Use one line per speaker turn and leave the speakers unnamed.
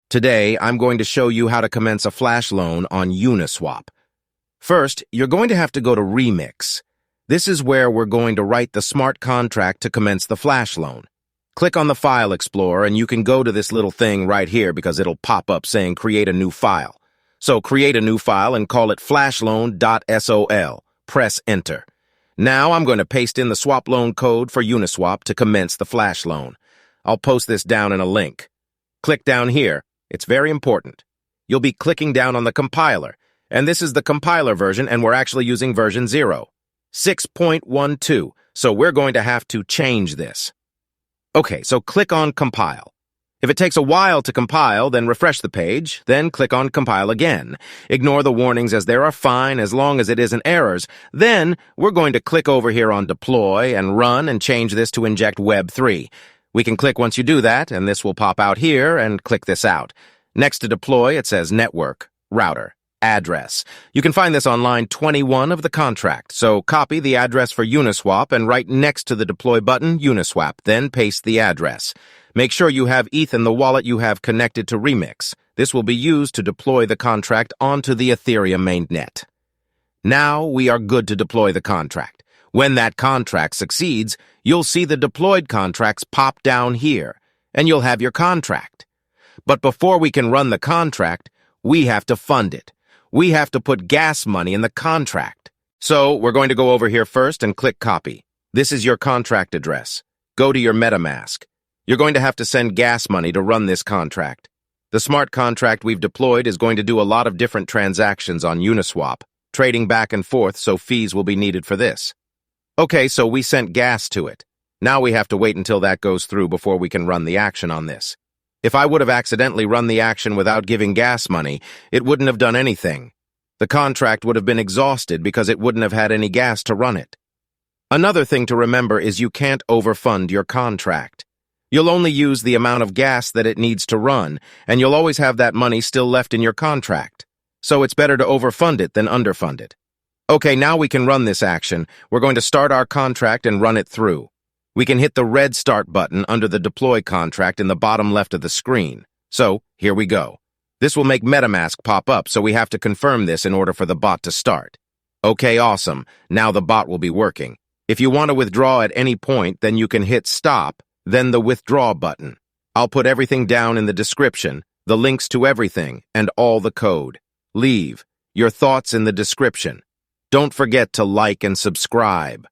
Today, I'm going to show you how to commence a flash loan on Uniswap. First, you're going to have to go to Remix. This is where we're going to write the smart contract to commence the flash loan. Click on the File Explorer and you can go to this little thing right here because it'll pop up saying create a new file. So create a new file and call it flashloan.sol. Press Enter. Now I'm going to paste in the swap loan code for Uniswap to commence the flash loan. I'll post this down in a link. Click down here. It's very important. You'll be clicking down on the compiler, and this is the compiler version, and we're actually using version 0, 6.12, so we're going to have to change this. Okay, so click on Compile. If it takes a while to compile, then refresh the page, then click on Compile again. Ignore the warnings as they are fine as long as it isn't errors. Then, we're going to click over here on Deploy and Run and change this to Inject Web 3. We can click once you do that, and this will pop out here, and click this out. Next to Deploy, it says Network, Router, Address. You can find this on line 21 of the contract, so copy the address for Uniswap and right next to the Deploy button, Uniswap, then paste the address. Make sure you have ETH in the wallet you have connected to Remix. This will be used to deploy the contract onto the Ethereum mainnet. Now we are good to deploy the contract. When that contract succeeds, you'll see the deployed contracts pop down here, and you'll have your contract. But before we can run the contract, we have to fund it. We have to put gas money in the contract. So we're going to go over here first and click Copy. This is your contract address. Go to your MetaMask. You're going to have to send gas money to run this contract. The smart contract we've deployed is going to do a lot of different transactions on Uniswap, trading back and forth, so fees will be needed for this. Okay, so we sent gas to it. Now we have to wait until that goes through before we can run the action on this. If I would have accidentally run the action without giving gas money, it wouldn't have done anything. The contract would have been exhausted because it wouldn't have had any gas to run it. Another thing to remember is you can't overfund your contract. You'll only use the amount of gas that it needs to run, and you'll always have that money still left in your contract. So it's better to overfund it than underfund it. Okay, now we can run this action. We're going to start our contract and run it through. We can hit the red Start button under the Deploy contract in the bottom left of the screen. So, here we go. This will make MetaMask pop up, so we have to confirm this in order for the bot to start. Okay, awesome. Now the bot will be working. If you want to withdraw at any point, then you can hit Stop, then the Withdraw button. I'll put everything down in the description, the links to everything, and all the code. Leave your thoughts in the description. Don't forget to like and subscribe.